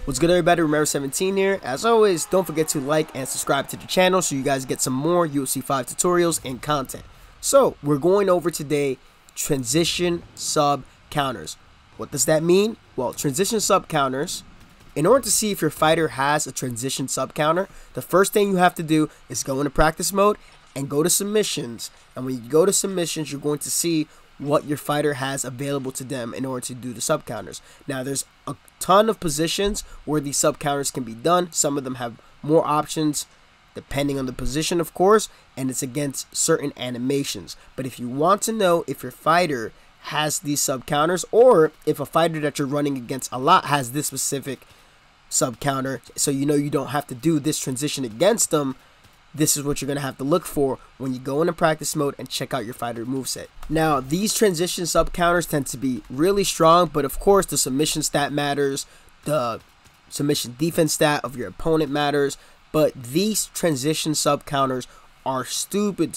What's good, everybody? Remember 17 here. As always, don't forget to like and subscribe to the channel so you guys get some more UFC 5 tutorials and content. So we're going over today transition sub counters. What does that mean? Well, transition sub counters, in order to see if your fighter has a transition sub counter, the first thing you have to do is go into practice mode and go to submissions. And when you go to submissions, you're going to see what your fighter has available to them in order to do the sub counters. Now, there's a ton of positions where these sub counters can be done. Some of them have more options depending on the position, of course, and it's against certain animations. But if you want to know if your fighter has these sub counters, or if a fighter that you're running against a lot has this specific sub counter, so you know you don't have to do this transition against them, this is what you're going to have to look for when you go into practice mode and check out your fighter moveset. Now, these transition sub counters tend to be really strong, but of course the submission stat matters, the submission defense stat of your opponent matters, but these transition sub counters are stupid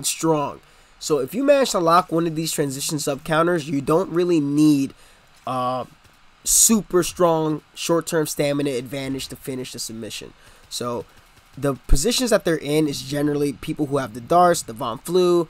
strong. So if you manage to lock one of these transition sub counters, you don't really need super strong short-term stamina advantage to finish the submission. So the positions that they're in is generally people who have the darts, the Von Flu,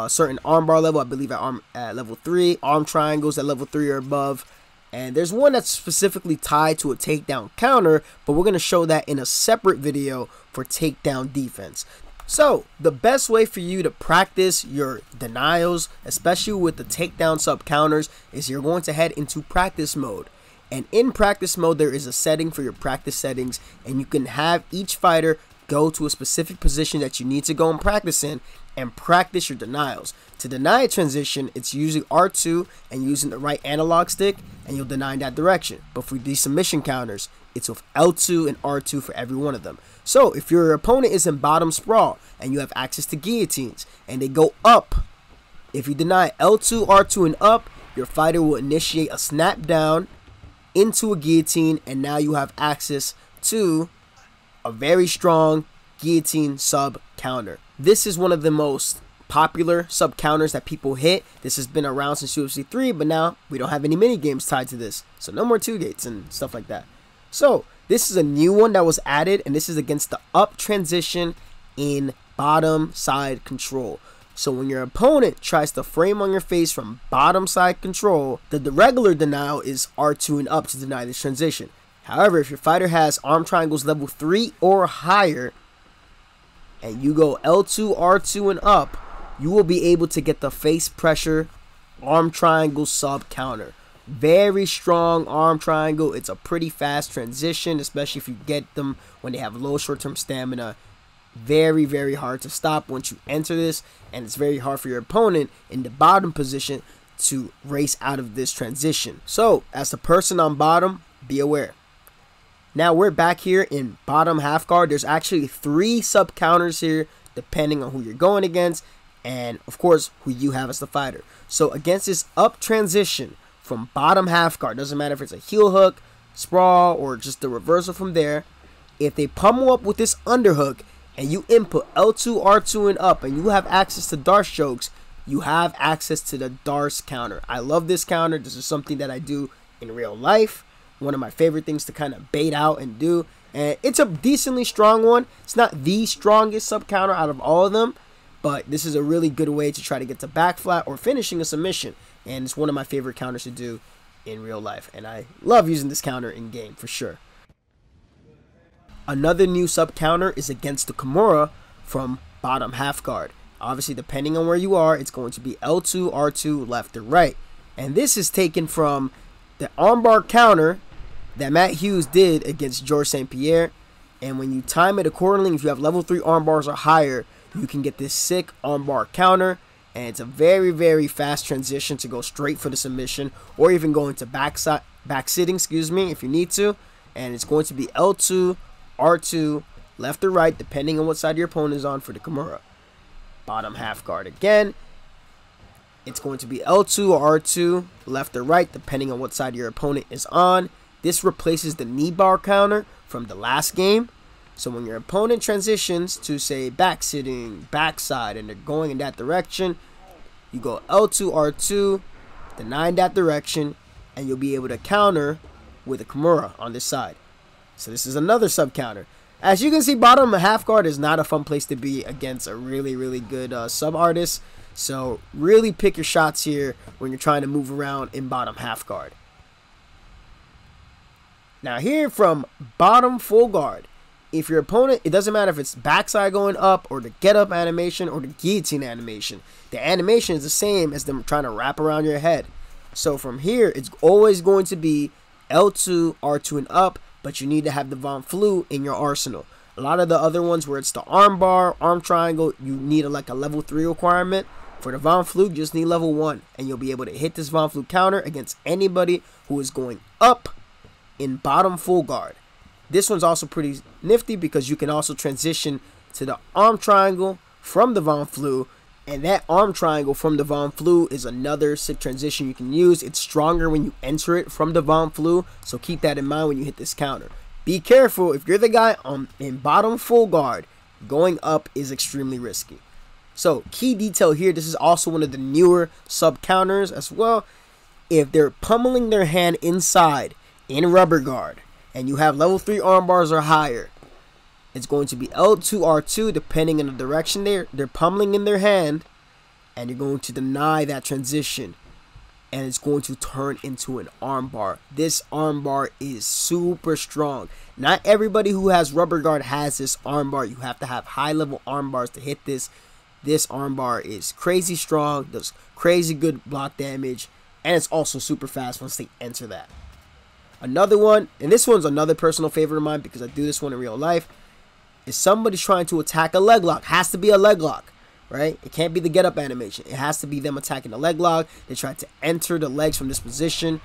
certain armbar level, I believe at level 3, arm triangles at level 3 or above. And there's one that's specifically tied to a takedown counter, but we're going to show that in a separate video for takedown defense. So the best way for you to practice your denials, especially with the takedown sub counters, is you're going to head into practice mode. And in practice mode, there is a setting for your practice settings, and you can have each fighter go to a specific position that you need to go and practice in and practice your denials. To deny a transition, it's usually R2 and using the right analog stick, and you'll deny in that direction. But for these submission counters, it's with L2 and R2 for every one of them. So if your opponent is in bottom sprawl and you have access to guillotines and they go up, if you deny L2, R2, and up, your fighter will initiate a snap down into a guillotine, and now you have access to a very strong guillotine sub counter. This is one of the most popular sub counters that people hit. This has been around since UFC 3, but now we don't have any mini games tied to this, so no more 2 gates and stuff like that. So this is a new one that was added, and this is against the up transition in bottom side control. So when your opponent tries to frame on your face from bottom side control, the regular denial is R2 and up to deny this transition. However, if your fighter has arm triangles level 3 or higher, and you go L2, R2, and up, you will be able to get the face pressure arm triangle sub counter. Very strong arm triangle. It's a pretty fast transition, especially if you get them when they have low short-term stamina. Very hard to stop once you enter this, and it's very hard for your opponent in the bottom position to race out of this transition. So as the person on bottom, be aware. Now we're back here in bottom half guard. There's actually 3 sub counters here depending on who you're going against and of course who you have as the fighter. So against this up transition from bottom half guard, doesn't matter if it's a heel hook, sprawl, or just the reversal from there, if they pummel up with this underhook and you input L2, R2, and up, and you have access to dart strokes, you have access to the darts counter. I love this counter. This is something that I do in real life. One of my favorite things to kind of bait out and do. And it's a decently strong one. It's not the strongest sub counter out of all of them, but this is a really good way to try to get to back flat or finishing a submission. And it's one of my favorite counters to do in real life. And I love using this counter in game for sure. Another new sub counter is against the Kimura from bottom half guard. Obviously, depending on where you are, it's going to be L2, R2, left or right. And this is taken from the armbar counter that Matt Hughes did against Georges St. Pierre. And when you time it accordingly, if you have level 3 armbars or higher, you can get this sick armbar counter. And it's a very fast transition to go straight for the submission, or even go into back sitting, if you need to. And it's going to be L2, R2, left or right, depending on what side your opponent is on for the Kimura. Bottom half guard again. It's going to be L2 or R2, left or right, depending on what side your opponent is on. This replaces the knee bar counter from the last game. So when your opponent transitions to, say, back sitting, backside, and they're going in that direction, you go L2, R2, deny in that direction, and you'll be able to counter with a Kimura on this side. So this is another sub counter. As you can see, bottom half guard is not a fun place to be against a really good sub artist. So really pick your shots here when you're trying to move around in bottom half guard. Now here from bottom full guard, if your opponent, it doesn't matter if it's backside going up or the get up animation or the guillotine animation. The animation is the same as them trying to wrap around your head. So from here, it's always going to be L2, R2 and up, but you need to have the Von Flu in your arsenal. A lot of the other ones where it's the arm bar, arm triangle, you need like a level 3 requirement. For the Von Flu, you just need level 1, and you'll be able to hit this Von Flu counter against anybody who is going up in bottom full guard. This one's also pretty nifty because you can also transition to the arm triangle from the Von Flu, and that arm triangle from the Von Flu is another sick transition you can use. It's stronger when you enter it from the Von Flu, so keep that in mind when you hit this counter. Be careful, if you're the guy in bottom full guard, going up is extremely risky. So key detail here, this is also one of the newer sub counters as well. If they're pummeling their hand inside in rubber guard and you have level 3 arm bars or higher, it's going to be L2, R2 depending on the direction they're pummeling in their hand, and you're going to deny that transition, and it's going to turn into an arm bar. This arm bar is super strong. Not everybody who has rubber guard has this arm bar. You have to have high level arm bars to hit this. This arm bar is crazy strong, does crazy good block damage, and it's also super fast once they enter that. Another one, and this one's another personal favorite of mine because I do this one in real life, is somebody's trying to attack a leg lock. Has to be a leg lock, right? It can't be the get up animation. It has to be them attacking the leg lock. They try to enter the legs from this position.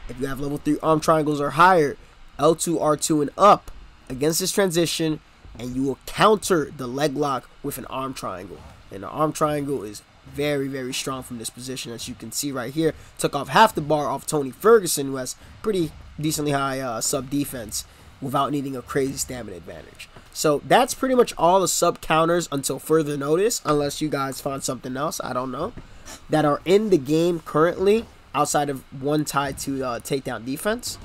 If you have level 3 arm triangles or higher, L2, R2 and up against this transition, and you will counter the leg lock with an arm triangle. And the arm triangle is very strong from this position, as you can see right here. Took off half the bar off Tony Ferguson, who has pretty decently high sub defense without needing a crazy stamina advantage. So that's pretty much all the sub counters until further notice, unless you guys find something else, I don't know, that are in the game currently outside of one tied to takedown defense.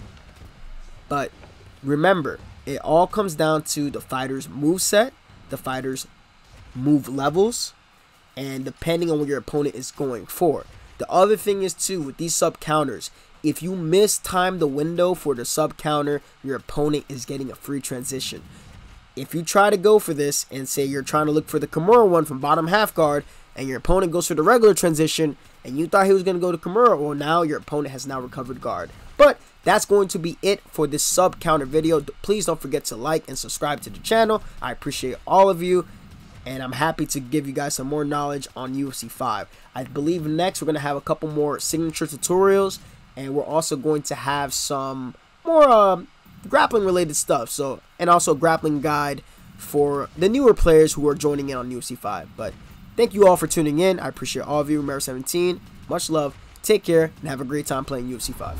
But remember, it all comes down to the fighter's moveset, the fighter's move levels, and depending on what your opponent is going for. The other thing is too, with these sub counters, if you mistime the window for the sub counter, your opponent is getting a free transition. If you try to go for this and say you're trying to look for the Kimura one from bottom half guard, and your opponent goes for the regular transition, and you thought he was going to go to Kimura, well, now your opponent has now recovered guard. But that's going to be it for this sub counter video. Please don't forget to like and subscribe to the channel. I appreciate all of you, and I'm happy to give you guys some more knowledge on UFC 5. I believe next we're going to have a couple more signature tutorials, and we're also going to have some more grappling related stuff, so, and also grappling guide for the newer players who are joining in on UFC 5. But thank you all for tuning in. I appreciate all of you. Remember 17, much love, take care, and have a great time playing UFC 5.